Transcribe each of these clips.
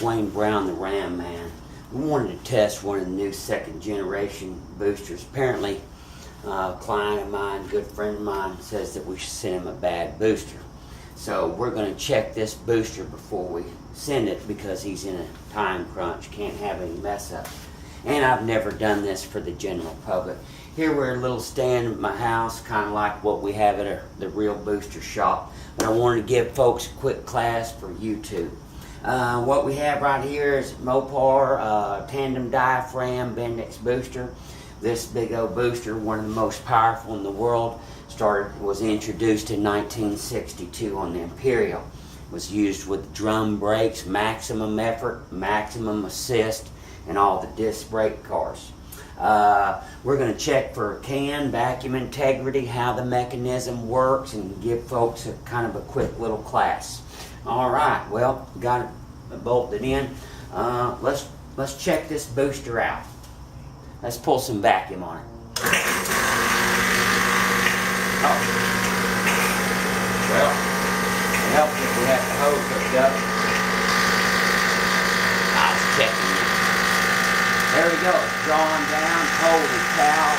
Wayne Brown, the Ram Man. We wanted to test one of the new second generation boosters. Apparently, a client of mine, good friend of mine, says that we should send him a bad booster. So we're going to check this booster before we send it because he's in a time crunch, can't have any mess up. And I've never done this for the general public. Here we're a little stand at my house, kind of like what we have at the real booster shop. But I wanted to give folks a quick class for YouTube. What we have right here is Mopar tandem diaphragm Bendix booster. This big old booster, one of the most powerful in the world, was introduced in 1962 on the Imperial. It was used with drum brakes, maximum effort, maximum assist, and all the disc brake cars. We're going to check for can, vacuum integrity, how the mechanism works, and give folks a kind of a quick little class. All right, well, got it bolted in. Let's check this booster out. Let's pull some vacuum on it. Oh. Well, it helps if we have the hose hooked up. I was checking it. There we go. It's drawing down. Holy cow.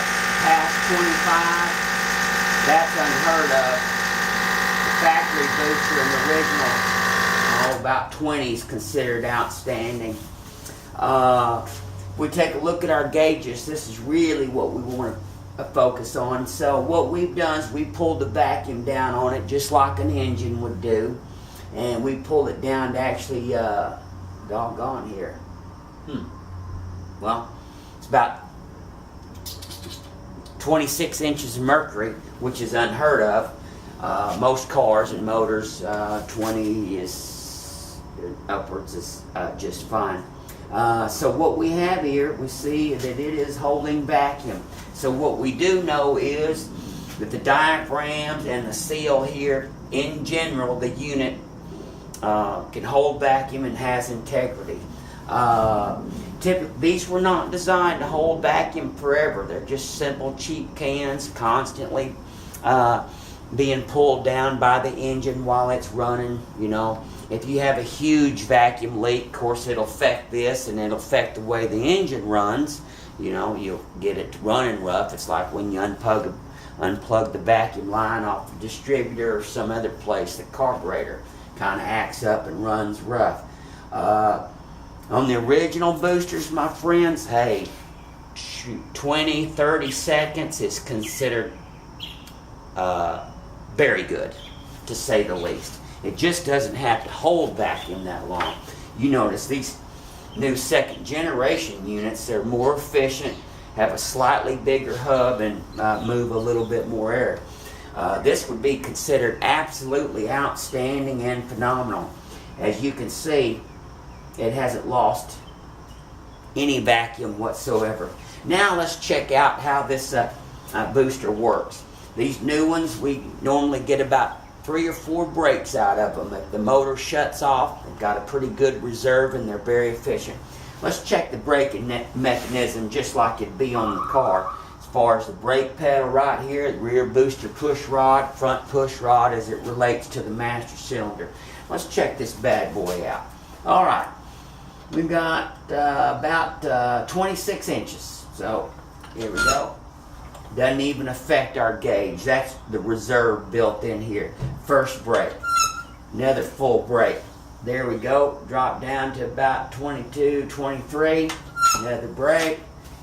Past 25. That's unheard of. The factory booster in the original, about 20 is considered outstanding. If we take a look at our gauges, this is really what we want to focus on. So what we've done is we pulled the vacuum down on it just like an engine would do. And we pulled it down to actually, doggone here. Well, it's about 26 inches of mercury, which is unheard of. Most cars and motors, 20 is upwards is just fine. So what we have here, we see that it is holding vacuum. So what we do know is that the diaphragms and the seal here, in general, the unit can hold vacuum and has integrity. These were not designed to hold vacuum forever. They're just simple, cheap cans, constantly being pulled down by the engine while it's running, you know. If you have a huge vacuum leak, of course it'll affect this and it'll affect the way the engine runs. You know, you'll get it running rough. It's like when you unplug the vacuum line off the distributor or some other place, the carburetor kind of acts up and runs rough. On the original boosters, my friends, hey, 20, 30 seconds is considered very good, to say the least. It just doesn't have to hold vacuum that long. You notice these new second generation units, they're more efficient, have a slightly bigger hub, and move a little bit more air. This would be considered absolutely outstanding and phenomenal. As you can see, it hasn't lost any vacuum whatsoever. Now let's check out how this booster works. These new ones, we normally get about 3 or 4 breaks out of them. If the motor shuts off, they've got a pretty good reserve and they're very efficient. Let's check the braking mechanism just like it'd be on the car. As far as the brake pedal right here, the rear booster push rod, front push rod as it relates to the master cylinder. Let's check this bad boy out. All right, we've got about 26 inches. So here we go. Doesn't even affect our gauge. That's the reserve built in here. First brake. Another full brake. There we go. Drop down to about 22, 23. Another brake.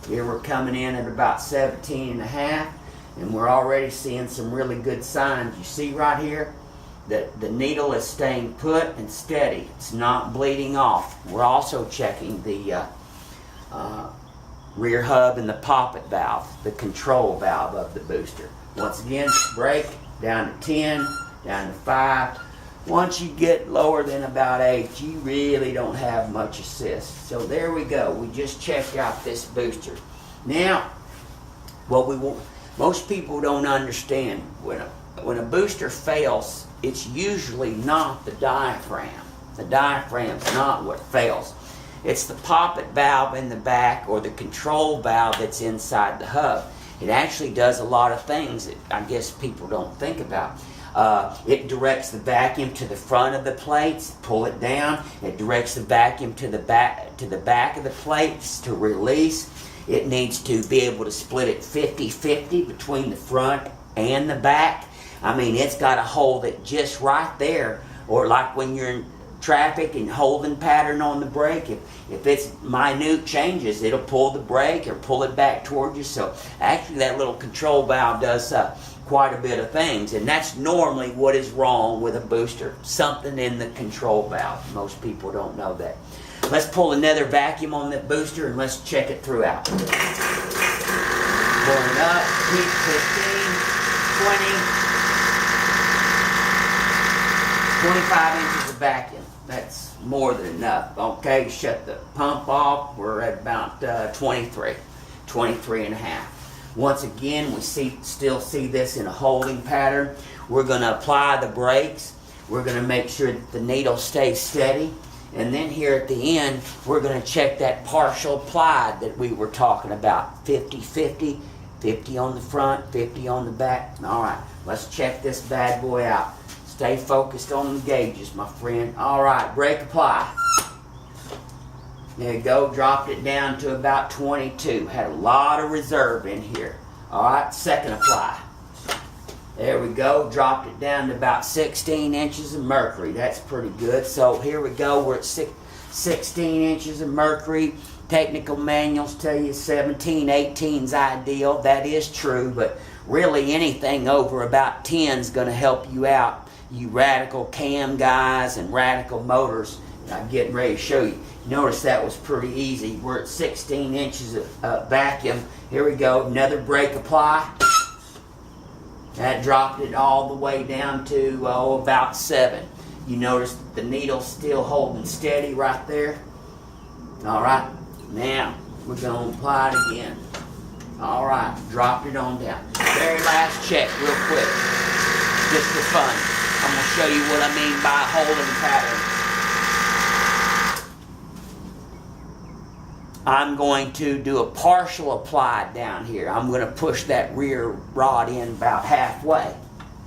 Here we're coming in at about 17 and a half. And we're already seeing some really good signs. You see right here that the needle is staying put and steady. It's not bleeding off. We're also checking the rear hub and the poppet valve, the control valve of the booster. Once again, brake, down to 10, down to 5. Once you get lower than about 8, you really don't have much assist. So there we go. We just checked out this booster. Now, what we want, most people don't understand, when a booster fails, it's usually not the diaphragm. The diaphragm's not what fails. It's the poppet valve in the back or the control valve that's inside the hub. It actually does a lot of things that I guess people don't think about. It directs the vacuum to the front of the plates, pull it down. It directs the vacuum to the back of the plates to release. It needs to be able to split it 50-50 between the front and the back. I mean, it's got to hold it just right there. Or like when you're in traffic and holding pattern on the brake, if it's minute changes, it'll pull the brake or pull it back toward you. So actually that little control valve does quite a bit of things, and that's normally what is wrong with a booster. Something in the control valve. Most people don't know that. Let's pull another vacuum on that booster and let's check it throughout. Pull it up, heat 15, 20, 25 inches of vacuum. That's more than enough. Okay, shut the pump off. We're at about 23 and a half. Once again, we still see this in a holding pattern. We're going to apply the brakes. We're going to make sure that the needle stays steady. And then here at the end, we're going to check that partial applied that we were talking about. 50-50, 50 on the front, 50 on the back. All right, let's check this bad boy out. Stay focused on the gauges, my friend. All right, brake apply. There you go, dropped it down to about 22. Had a lot of reserve in here. All right, second apply. There we go, dropped it down to about 16 inches of mercury. That's pretty good. So here we go, we're at 16 inches of mercury. Technical manuals tell you 17, 18 is ideal. That is true, but really anything over about 10 is going to help you out. You radical cam guys and radical motors, I'm getting ready to show you. Notice that was pretty easy. We're at 16 inches of vacuum. Here we go, another brake apply. That dropped it all the way down to about 7. You notice the needle's still holding steady right there. All right, now we're going to apply it again. All right, dropped it on down. Very last check real quick, just for fun. I'm going to show you what I mean by holding pattern. I'm going to do a partial applied down here. I'm going to push that rear rod in about halfway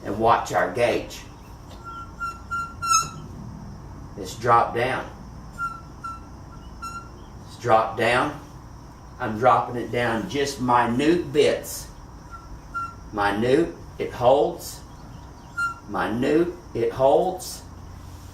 and watch our gauge. It's dropped down. It's dropped down. I'm dropping it down just minute bits. Minute, it holds. Minute, it holds.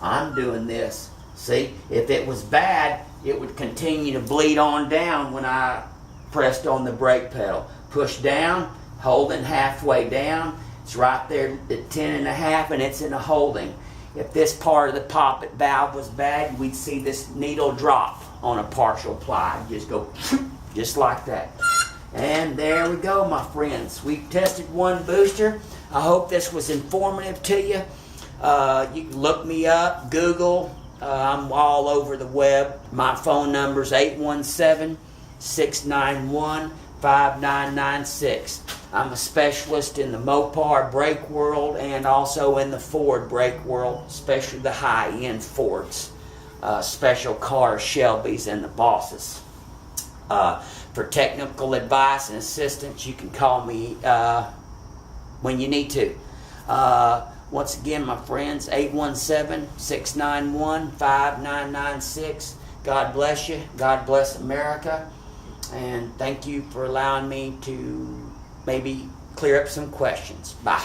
I'm doing this. See, if it was bad, it would continue to bleed on down when I pressed on the brake pedal. Push down, holding halfway down. It's right there at 10 and a half, and it's in a holding. If this part of the poppet valve was bad, we'd see this needle drop on a partial ply. Just go just like that. And there we go, my friends. We've tested one booster. I hope this was informative to you. You can look me up, Google. I'm all over the web. My phone number is 817-691-5996. I'm a specialist in the Mopar brake world and also in the Ford brake world, especially the high-end Fords, special cars, Shelbys, and the Bosses. For technical advice and assistance, you can call me when you need to. Once again, my friends, 817-691-5996. God bless you. God bless America. And thank you for allowing me to maybe clear up some questions. Bye.